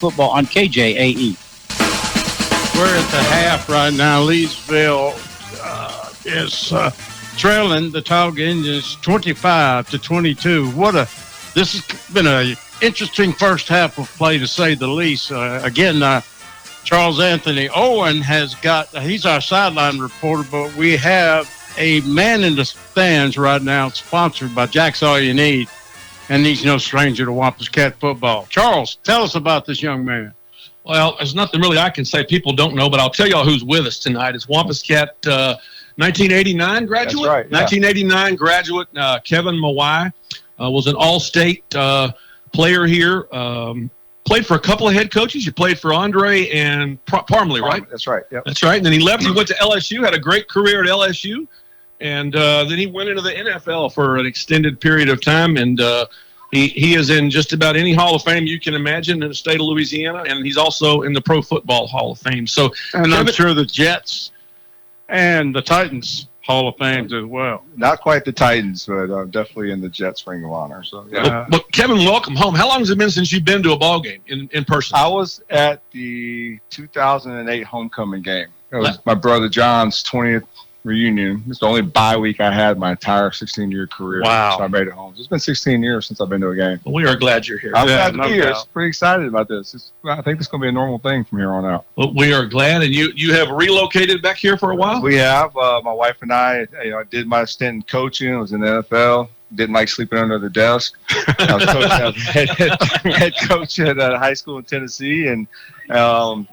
football on KJAE. We're at the half right now. Leesville is trailing the Tioga Indians 25-22. This has been an interesting first half of play, to say the least. Again, Charles Anthony Owen he's our sideline reporter, but we have a man in the stands right now, sponsored by Jack's All You Need, and he's no stranger to Wampus Cat football. Charles, tell us about this young man. Well, there's nothing really I can say people don't know, but I'll tell y'all who's with us tonight. It's Wampus Cat 1989 graduate. That's right, yeah. 1989 graduate Kevin Mawae was an all-state player here. Played for a couple of head coaches. You played for Andre and Parmley, right? That's right. Yep. That's right. And then he left. He went to LSU, had a great career at LSU. And then he went into the NFL for an extended period of time. And he is in just about any Hall of Fame you can imagine in the state of Louisiana. And he's also in the Pro Football Hall of Fame. So, and I'm sure the Jets and the Titans Hall of Fame as well. Not quite the Titans, but definitely in the Jets Ring of Honor. So, yeah. But Kevin, welcome home. How long has it been since you've been to a ball game in person? I was at the 2008 homecoming game. It was my brother John's 20th reunion. It's the only bye week I had my entire 16-year career. Wow. So I made it home. It's been 16 years since I've been to a game. Well, we are glad you're here. I'm glad to be here. I'm pretty excited about this. I think it's going to be a normal thing from here on out. Well, we are glad. And you have relocated back here for a while? We have. My wife and I did my stint in coaching. I was in the NFL. Didn't like sleeping under the desk. I was head coach at a high school in Tennessee. And I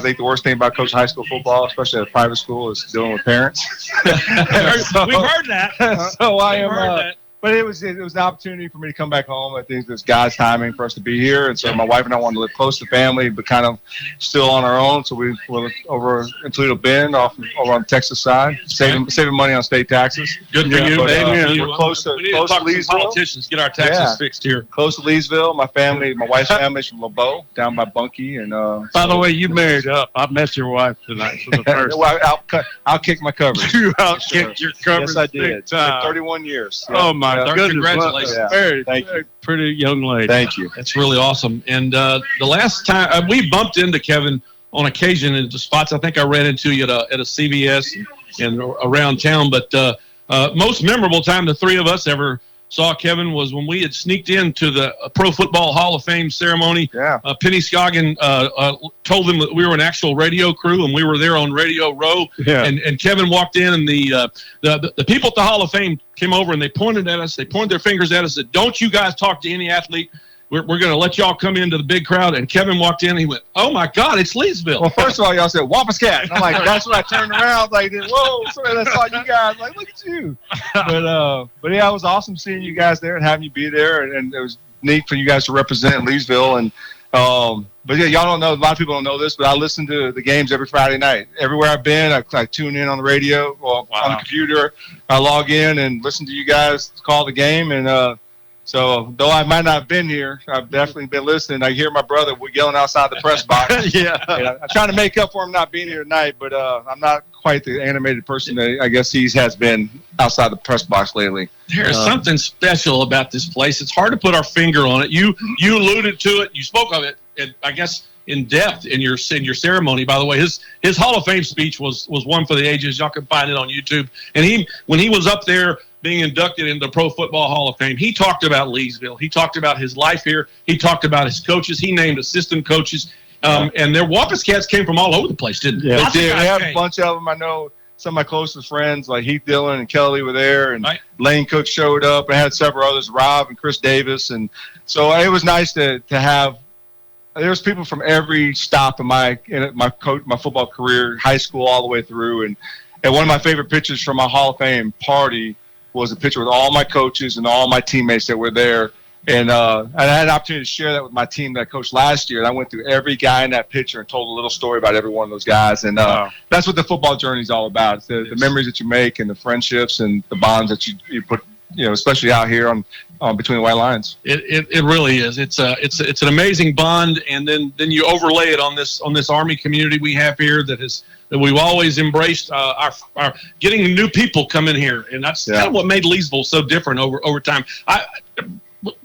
think the worst thing about coaching high school football, especially at a private school, is dealing with parents. We've heard that. So I am. But it was an opportunity for me to come back home. I think it's God's timing for us to be here. And so my wife and I wanted to live close to family, but kind of still on our own. So we went over in Toledo Bend, over on the Texas side, saving money on state taxes. Good for you, baby. We're close to Leesville. Politicians get our taxes fixed here. Close to Leesville. My wife's family is from LeBeau, down by Bunkie. And by the way, you married up. I met your wife tonight for the first. Well, I'll kick my coverage. You outkicked your coverage. Yes, I did. 31 years. Oh my goodness! Congratulations! Yeah. Very Thank you. Pretty young lady. Thank you. That's really awesome. And the last time we bumped into Kevin on occasion in the spots, I think I ran into you at a CVS and around town. But most memorable time the three of us ever saw Kevin was when we had sneaked into the Pro Football Hall of Fame ceremony. Yeah. Penny Scoggin told them that we were an actual radio crew, and we were there on Radio Row. Yeah. And Kevin walked in, and the people at the Hall of Fame came over, and they pointed at us. They pointed their fingers at us and said, "Don't you guys talk to any athlete. We're going to let y'all come into the big crowd." And Kevin walked in, and he went, "Oh, my God, it's Leesville." Well, first of all, y'all said, "Wampus Cat." And I'm like, that's when I turned around. Like, whoa, sorry, I saw you guys. Like, look at you. But yeah, it was awesome seeing you guys there and having you be there. And it was neat for you guys to represent Leesville. And but yeah, y'all don't know, a lot of people don't know this, but I listen to the games every Friday night. Everywhere I've been, I tune in on the radio or on the computer. I log in and listen to you guys call the game. And so though I might not have been here, I've definitely been listening. I hear my brother yelling outside the press box. Yeah. I'm trying to make up for him not being here tonight, but I'm not quite the animated person that I guess he has been outside the press box lately. There's something special about this place. It's hard to put our finger on it. You alluded to it. You spoke of it, and I guess in depth in your ceremony. By the way, his Hall of Fame speech was one for the ages. Y'all can find it on YouTube. And when he was up there being inducted into the Pro Football Hall of Fame, he talked about Leesville. He talked about his life here. He talked about his coaches. He named assistant coaches. And their Wampus Cats came from all over the place, didn't they? Yeah, they did. We have a bunch of them. I know some of my closest friends, like Heath Dillon and Kelly, were there, and Lane Cook showed up. I had several others, Rob and Chris Davis. And so it was nice to have. There's people from every stop in my football career, high school all the way through. And one of my favorite pictures from my Hall of Fame party was a picture with all my coaches and all my teammates that were there. And I had an opportunity to share that with my team that I coached last year. And I went through every guy in that picture and told a little story about every one of those guys. And that's what the football journey is all about. It's the memories that you make and the friendships and the bonds that you put, especially out here on between the white lines. It really is. It's an amazing bond. And then you overlay it on this Army community we have here that we've always embraced our getting new people come in here. And that's kind of what made Leesville so different over time.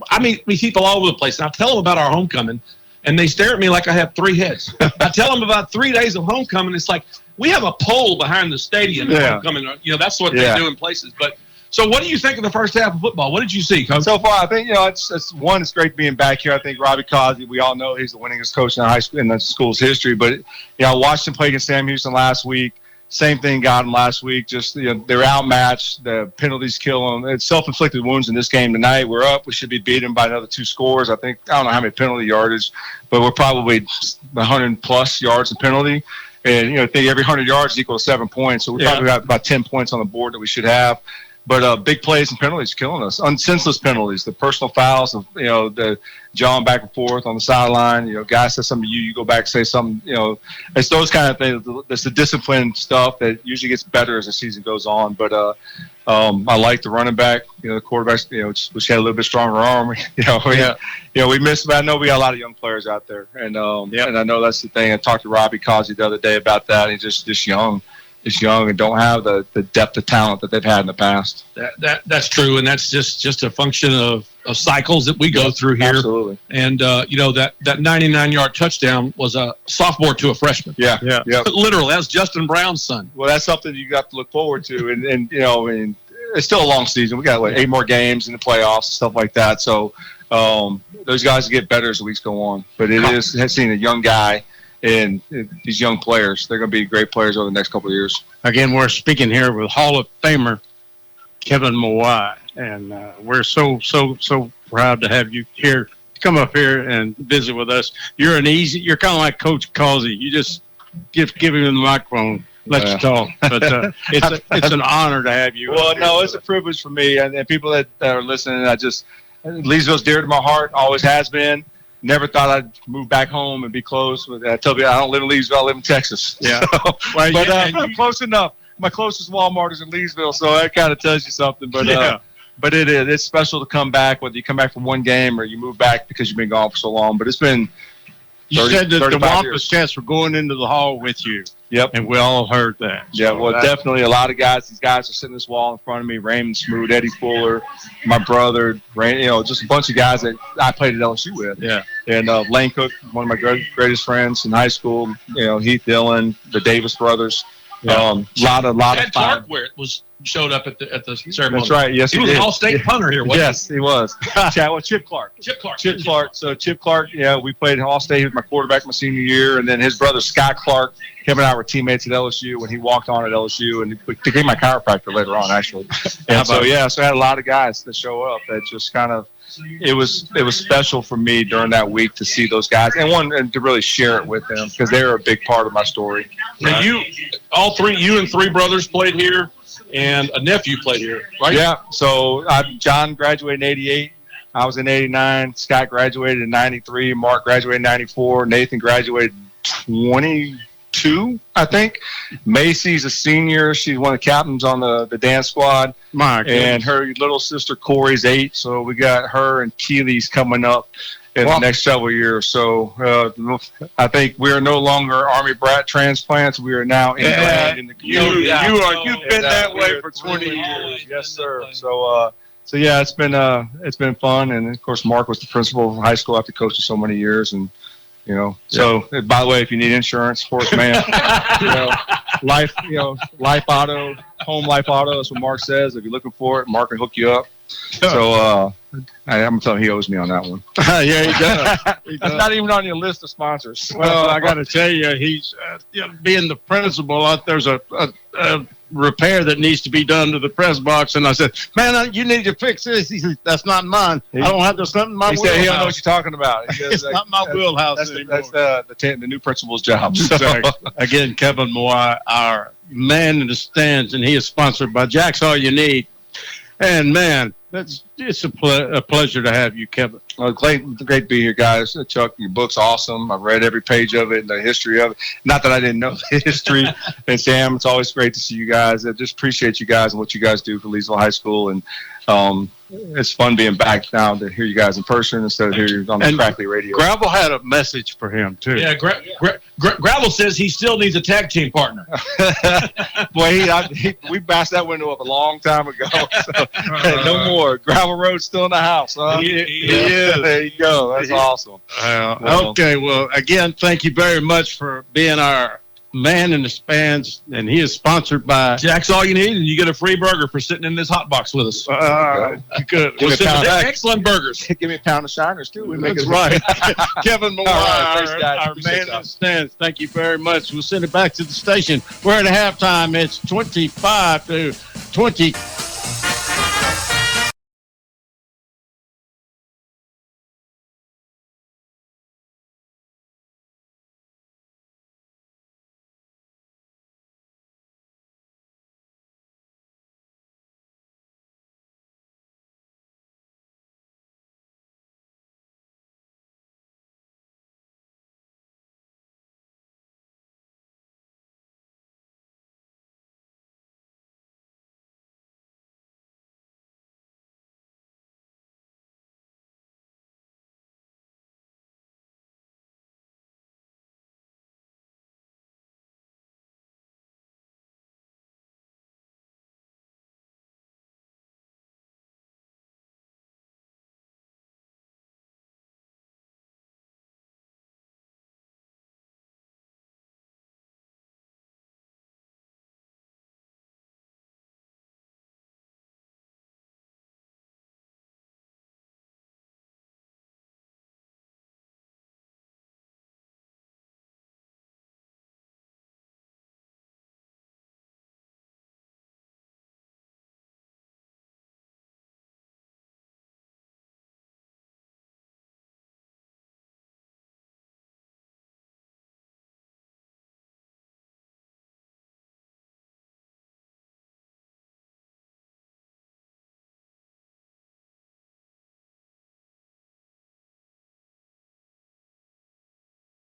I meet people all over the place. Now tell them about our homecoming and they stare at me like I have 3 heads. I tell them about 3 days of homecoming. It's like, we have a pole behind the stadium at homecoming. That's what they do in places. But so what do you think of the first half of football? What did you see, Coach? So far, I think, it's great being back here. I think Robbie Cosby, we all know he's the winningest coach in high school in the school's history. But, I watched him play against Sam Houston last week. Same thing got him last week. Just, they're outmatched. The penalties kill them. It's self-inflicted wounds in this game tonight. We're up. We should be beaten by another 2 scores. I don't know how many penalty yardage, but we're probably 100-plus yards in penalty. And, I think every 100 yards is equal to 7 points. So we probably have about 10 points on the board that we should have. But big plays and penalties killing us. Senseless penalties, the personal fouls, the jawing back and forth on the sideline. Guy says something to you, you go back and say something. It's those kind of things. It's the discipline stuff that usually gets better as the season goes on. But I like the running back. The quarterbacks. Wish he had a little bit stronger arm. We missed. But I know we got a lot of young players out there, and and I know that's the thing. I talked to Robbie Cosby the other day about that. He's just young. Is young and don't have the depth of talent that they've had in the past. That's true, and that's just a function of cycles that we go through here. Absolutely. And that 99-yard touchdown was a sophomore to a freshman. Yeah. Literally, that's Justin Brown's son. Well, that's something you got to look forward to, and it's still a long season. We got 8 more games in the playoffs and stuff like that. So those guys get better as the weeks go on. But it is seeing a young guy. And these young players, they're going to be great players over the next couple of years. Again, we're speaking here with Hall of Famer Kevin Mawae, and we're so proud to have you here. Come up here and visit with us. You're kind of like Coach Causey. You just give him the microphone, let you talk. But it's an honor to have you. Well, no, it's a privilege for me, and people that are listening. Leesville's dear to my heart, always has been. Never thought I'd move back home and be close. I tell you, I don't live in Leesville. I live in Texas. Yeah. I'm close enough. My closest Walmart is in Leesville, so that kind of tells you something. But but it's special to come back, whether you come back for one game or you move back because you've been gone for so long. But it's been 30, you said that the Wampus years. Cats were going into the hall with you. Yep. And we all heard that. Yeah, well, definitely a lot of guys. These guys are sitting this wall in front of me. Raymond Smoot, Eddie Fuller, my brother, just a bunch of guys that I played at LSU with. Yeah. And Lane Cook, one of my greatest friends in high school. Heath Dillon, the Davis brothers. Yeah. Lot of Ted Clark showed up at the ceremony. That's right. Yes, he was did. an all-state punter here, wasn't yes, he was. Chip Clark. Chip Clark. So Chip Clark, we played all-state. He was my quarterback my senior year, and then his brother Scott Clark. Him and I were teammates at LSU when he walked on at LSU, and he became my chiropractor later on, actually. And so I had a lot of guys that show up that just kind of. It was special for me during that week to see those guys and to really share it with them because they were a big part of my story. Now you and 3 brothers played here, and a nephew played here, right? Yeah. So John graduated in '88. I was in '89. Scott graduated in '93. Mark graduated in '94. Nathan graduated in 22, I think. Macy's a senior. She's one of the captains on the dance squad. And her little sister Corey's 8. So we got her and Keely's coming up in the next several years. So I think we are no longer Army brat transplants. We are now ingrained in the community. You've been that way for 20 years. Yes, sir. So it's been fun. And of course, Mark was the principal of high school after coaching so many years. And So by the way, if you need insurance, Horseman, life auto, home life auto. That's what Mark says. If you're looking for it, Mark can hook you up. So I'm telling he owes me on that one. Yeah, he does. That's not even on your list of sponsors. Well, I got to tell you, he's being the principal. There's a repair that needs to be done to the press box, and I said, "Man, you need to fix this." He said, "That's not mine. I don't have the something in my wheelhouse." He said, "He don't know what you're talking about." It's not my wheelhouse anymore. That's the new principal's job. Again, Kevin Mawae, our man in the stands, and he is sponsored by Jack's All You Need. And man, it's a pleasure to have you, Kevin. Well, great to be here, guys. Chuck, your book's awesome. I've read every page of it and the history of it. Not that I didn't know the history. And Sam, it's always great to see you guys. I just appreciate you guys and what you guys do for Leesville High School. And it's fun being back now to hear you guys in person instead of hear you on the crackly radio. Gravel had a message for him, too. Yeah, Gravel says he still needs a tag team partner. Boy, we bashed that window up a long time ago. So, no more. Gravel Travel Road's still in the house, huh? He is. There you go. That's awesome. Okay, well, again, thank you very much for being our man in the spans, and he is sponsored by Jack's all you need, and you get a free burger for sitting in this hot box with us. Good. Excellent burgers. Give me a pound of Shiners too. That's right. Kevin Mawae, right, our man in the stands. Thank you very much. We'll send it back to the station. We're at halftime. It's 25-20.